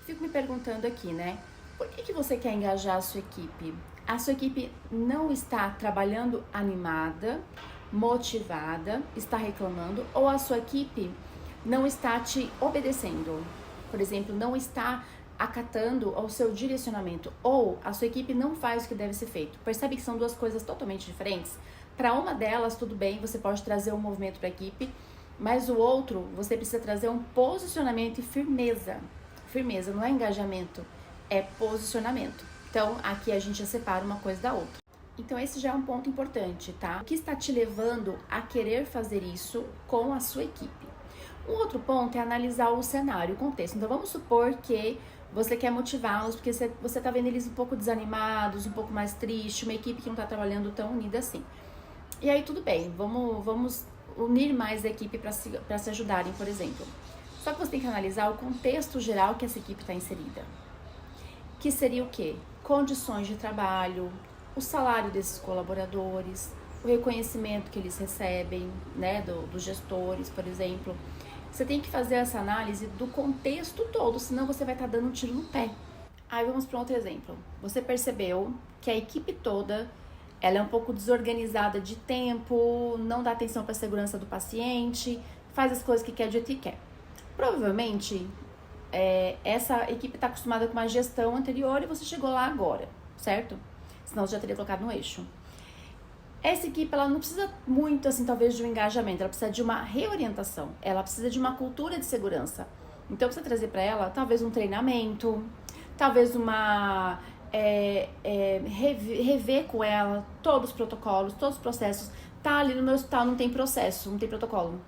Fico me perguntando aqui, né? Por que você quer engajar a sua equipe? A sua equipe não está trabalhando animada, motivada, está reclamando, ou a sua equipe não está te obedecendo? Por exemplo, não está acatando ao seu direcionamento, ou a sua equipe não faz o que deve ser feito. Percebe que são duas coisas totalmente diferentes? Para uma delas, tudo bem, você pode trazer um movimento para a equipe, mas o outro, você precisa trazer um posicionamento e firmeza. Firmeza não é engajamento, é posicionamento. Então, aqui a gente já separa uma coisa da outra. Então, esse já é um ponto importante, tá? O que está te levando a querer fazer isso com a sua equipe? Um outro ponto é analisar o cenário, o contexto. Então, vamos supor que você quer motivá-los, porque você tá vendo eles um pouco desanimados, um pouco mais tristes, uma equipe que não tá trabalhando tão unida assim. E aí, tudo bem, vamos unir mais a equipe para se ajudarem, por exemplo. Só que você tem que analisar o contexto geral que essa equipe está inserida. Que seria o quê? Condições de trabalho, o salário desses colaboradores, o reconhecimento que eles recebem, né, dos gestores, por exemplo. Você tem que fazer essa análise do contexto todo, senão você vai estar dando um tiro no pé. Aí vamos para outro exemplo. Você percebeu que a equipe toda ela é um pouco desorganizada de tempo, não dá atenção para a segurança do paciente, faz as coisas que quer do jeito que quer. Provavelmente, essa equipe está acostumada com uma gestão anterior e você chegou lá agora, certo? Senão você já teria colocado no eixo. Essa equipe, ela não precisa muito, assim, talvez, de um engajamento, ela precisa de uma reorientação, ela precisa de uma cultura de segurança. Então, você trazer para ela, talvez, um treinamento, talvez rever com ela todos os protocolos, todos os processos. Tá ali no meu hospital, não tem processo, não tem protocolo.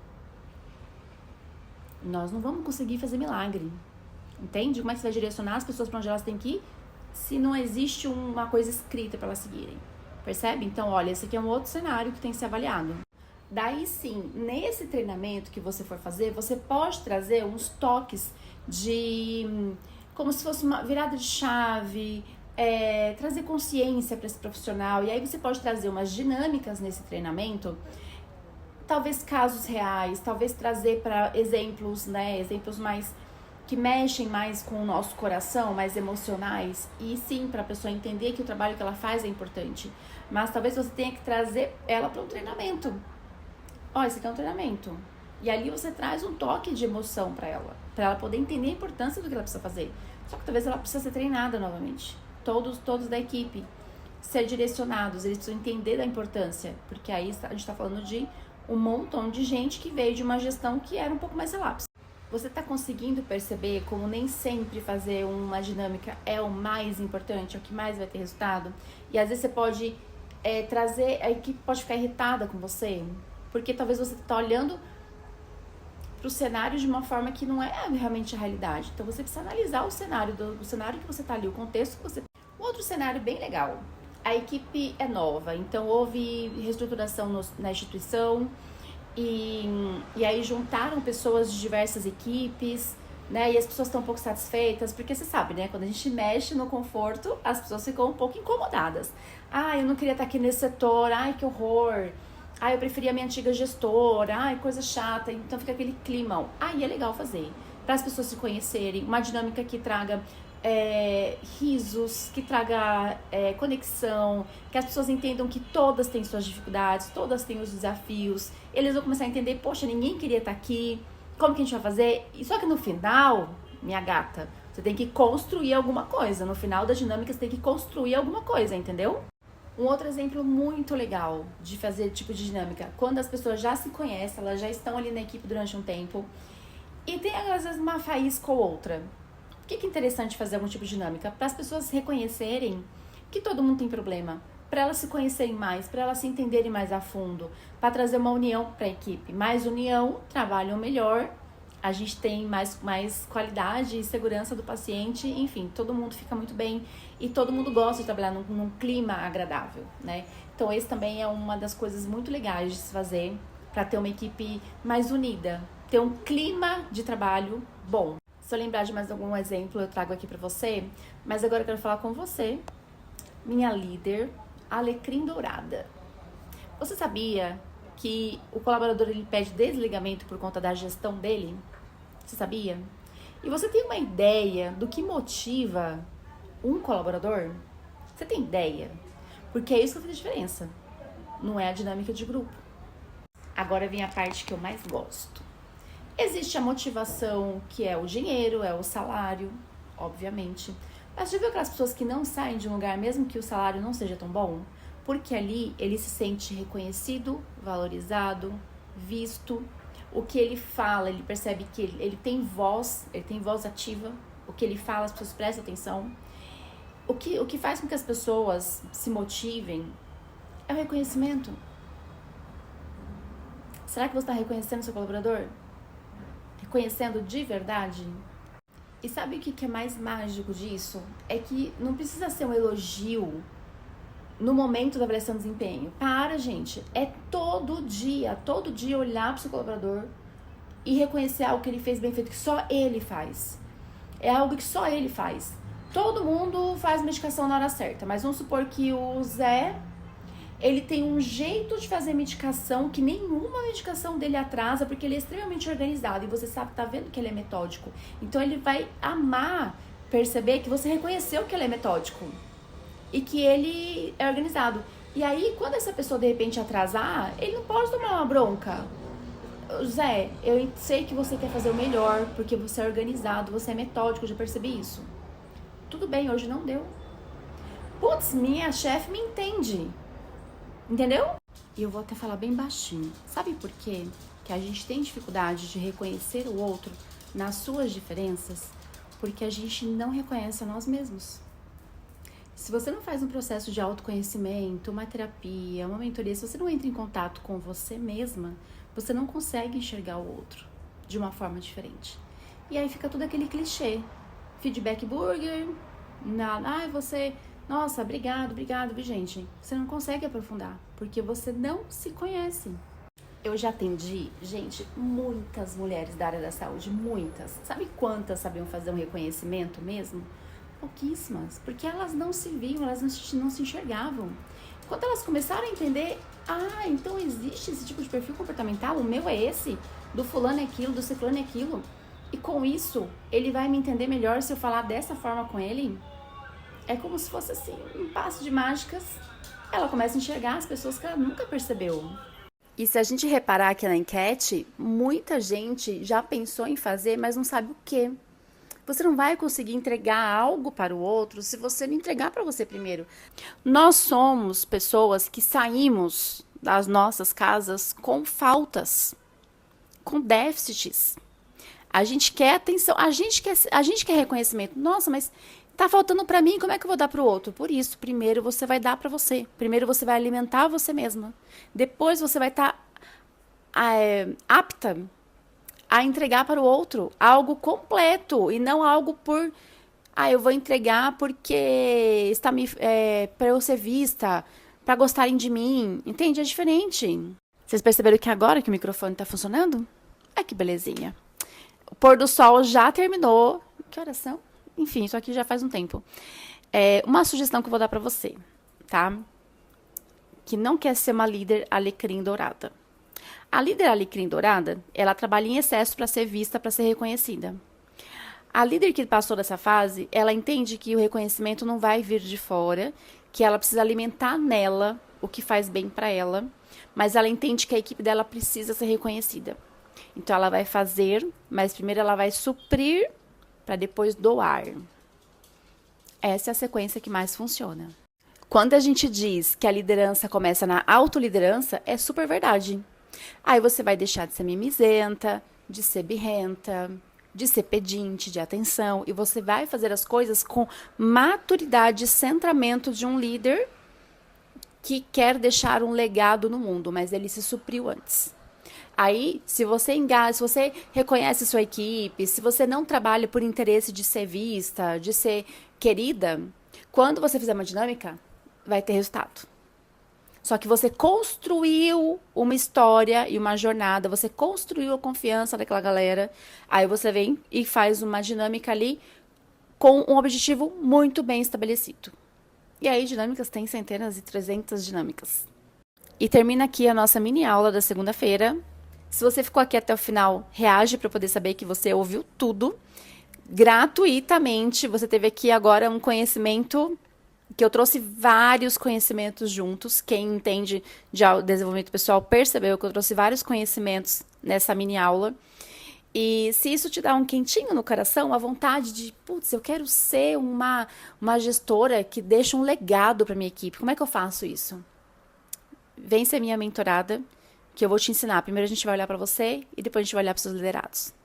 Nós não vamos conseguir fazer milagre. Entende? Como é que você vai direcionar as pessoas para onde elas têm que ir se não existe uma coisa escrita para elas seguirem? Percebe? Então, olha, esse aqui é um outro cenário que tem que ser avaliado. Daí sim, nesse treinamento que você for fazer, você pode trazer uns toques de como se fosse uma virada de chave, trazer consciência para esse profissional. E aí você pode trazer umas dinâmicas nesse treinamento, talvez casos reais, talvez trazer para exemplos, né? Exemplos mais que mexem mais com o nosso coração, mais emocionais, e sim, para a pessoa entender que o trabalho que ela faz é importante. Mas talvez você tenha que trazer ela para um treinamento. Ó, esse aqui é um treinamento. E ali você traz um toque de emoção para ela poder entender a importância do que ela precisa fazer. Só que talvez ela precisa ser treinada novamente. Todos da equipe ser direcionados, eles precisam entender da importância, porque aí a gente está falando de um montão de gente que veio de uma gestão que era um pouco mais relapsa. Você está conseguindo perceber como nem sempre fazer uma dinâmica é o mais importante, é o que mais vai ter resultado? E às vezes você pode trazer, a equipe pode ficar irritada com você, porque talvez você está olhando para o cenário de uma forma que não é realmente a realidade. Então você precisa analisar o cenário que você está ali, o contexto que você... Um outro cenário bem legal, a equipe é nova, então houve reestruturação na instituição, e aí juntaram pessoas de diversas equipes, né? E as pessoas estão um pouco satisfeitas, porque você sabe, né? Quando a gente mexe no conforto, as pessoas ficam um pouco incomodadas. Ah, eu não queria estar aqui nesse setor, ai, que horror. Ah, eu preferia a minha antiga gestora, ai, coisa chata. Então fica aquele climão. Aí é legal fazer, para as pessoas se conhecerem, uma dinâmica que traga risos, que traga conexão, que as pessoas entendam que todas têm suas dificuldades, todas têm os desafios. Eles vão começar a entender, poxa, ninguém queria estar aqui, como que a gente vai fazer? E só que no final, minha gata, você tem que construir alguma coisa. No final da dinâmica, você tem que construir alguma coisa, entendeu? Um outro exemplo muito legal de fazer tipo de dinâmica, quando as pessoas já se conhecem, elas já estão ali na equipe durante um tempo, e tem às vezes uma faísca ou outra. Por que é interessante fazer algum tipo de dinâmica? Para as pessoas reconhecerem que todo mundo tem problema, para elas se conhecerem mais, para elas se entenderem mais a fundo, para trazer uma união para a equipe. Mais união, trabalham melhor, a gente tem mais qualidade e segurança do paciente, enfim, todo mundo fica muito bem e todo mundo gosta de trabalhar num clima agradável, né? Então, esse também é uma das coisas muito legais de se fazer para ter uma equipe mais unida, ter um clima de trabalho bom. Se eu lembrar de mais algum exemplo, eu trago aqui para você. Mas agora eu quero falar com você, minha líder, Alecrim Dourada. Você sabia que o colaborador ele pede desligamento por conta da gestão dele? Você sabia? E você tem uma ideia do que motiva um colaborador? Você tem ideia? Porque é isso que faz a diferença. Não é a dinâmica de grupo. Agora vem a parte que eu mais gosto. Existe a motivação, que é o dinheiro, é o salário, obviamente. Mas já viu aquelas pessoas que não saem de um lugar mesmo que o salário não seja tão bom? Porque ali ele se sente reconhecido, valorizado, visto. O que ele fala, ele percebe que ele tem voz ativa. O que ele fala, as pessoas prestam atenção. O que faz com que as pessoas se motivem é o reconhecimento. Será que você está reconhecendo seu colaborador? Reconhecendo de verdade? E sabe o que é mais mágico disso? É que não precisa ser um elogio no momento da avaliação de desempenho. Gente. É todo dia olhar para o seu colaborador e reconhecer algo que ele fez bem feito, que só ele faz. É algo que só ele faz. Todo mundo faz medicação na hora certa, mas vamos supor que o Zé, ele tem um jeito de fazer medicação que nenhuma medicação dele atrasa, porque ele é extremamente organizado e você sabe, tá vendo que ele é metódico. Então ele vai amar perceber que você reconheceu que ele é metódico e que ele é organizado. E aí, quando essa pessoa de repente atrasar, ele não pode tomar uma bronca. Zé, eu sei que você quer fazer o melhor, porque você é organizado, você é metódico, eu já percebi isso. Tudo bem, hoje não deu. Putz, minha chefe me entende. Entendeu? E eu vou até falar bem baixinho. Sabe por quê que a gente tem dificuldade de reconhecer o outro nas suas diferenças? Porque a gente não reconhece a nós mesmos. Se você não faz um processo de autoconhecimento, uma terapia, uma mentoria, se você não entra em contato com você mesma, você não consegue enxergar o outro de uma forma diferente. E aí fica tudo aquele clichê. Feedback burger, você... Nossa, obrigado, gente. Você não consegue aprofundar, porque você não se conhece. Eu já atendi, gente, muitas mulheres da área da saúde, muitas. Sabe quantas sabiam fazer um reconhecimento mesmo? Pouquíssimas, porque elas não se viam, elas não se enxergavam. Quando elas começaram a entender, então existe esse tipo de perfil comportamental, o meu é esse, do fulano é aquilo, do ciclano é aquilo. E com isso, ele vai me entender melhor se eu falar dessa forma com ele. É como se fosse assim, um passo de mágicas. Ela começa a enxergar as pessoas que ela nunca percebeu. E se a gente reparar aqui na enquete, muita gente já pensou em fazer, mas não sabe o quê. Você não vai conseguir entregar algo para o outro se você não entregar para você primeiro. Nós somos pessoas que saímos das nossas casas com faltas, com déficits. A gente quer atenção, a gente quer reconhecimento. Nossa, mas tá faltando para mim, como é que eu vou dar para o outro? Por isso, primeiro você vai dar para você. Primeiro você vai alimentar você mesma. Depois você vai estar apta a entregar para o outro algo completo e não algo por... eu vou entregar porque está para eu ser vista, para gostarem de mim. Entende? É diferente. Vocês perceberam que agora que o microfone está funcionando? Que belezinha. O pôr do sol já terminou. Que horas são? Enfim, isso aqui já faz um tempo. Uma sugestão que eu vou dar pra você, tá? Que não quer ser uma líder alecrim dourada. A líder alecrim dourada, ela trabalha em excesso para ser vista, para ser reconhecida. A líder que passou dessa fase, ela entende que o reconhecimento não vai vir de fora, que ela precisa alimentar nela o que faz bem para ela, mas ela entende que a equipe dela precisa ser reconhecida. Então, ela vai fazer, mas primeiro ela vai suprir para depois doar. Essa é a sequência que mais funciona. Quando a gente diz que a liderança começa na autoliderança, é super verdade. Aí você vai deixar de ser mimizenta, de ser birrenta, de ser pedinte de atenção, e você vai fazer as coisas com maturidade e centramento de um líder que quer deixar um legado no mundo, mas ele se supriu antes. Aí, se você engaja, se você reconhece sua equipe, se você não trabalha por interesse de ser vista, de ser querida, quando você fizer uma dinâmica, vai ter resultado. Só que você construiu uma história e uma jornada, você construiu a confiança daquela galera, aí você vem e faz uma dinâmica ali com um objetivo muito bem estabelecido. E aí, dinâmicas tem centenas e 300 dinâmicas. E termina aqui a nossa mini aula da segunda-feira. Se você ficou aqui até o final, reage para eu poder saber que você ouviu tudo. gratuitamente. Você teve aqui agora um conhecimento que eu trouxe vários conhecimentos juntos. Quem entende de desenvolvimento pessoal percebeu que eu trouxe vários conhecimentos nessa mini aula. E se isso te dá um quentinho no coração, a vontade de, putz, eu quero ser uma gestora que deixa um legado para minha equipe. Como é que eu faço isso? Vem ser minha mentorada, que eu vou te ensinar. Primeiro a gente vai olhar para você e depois a gente vai olhar para os seus liderados.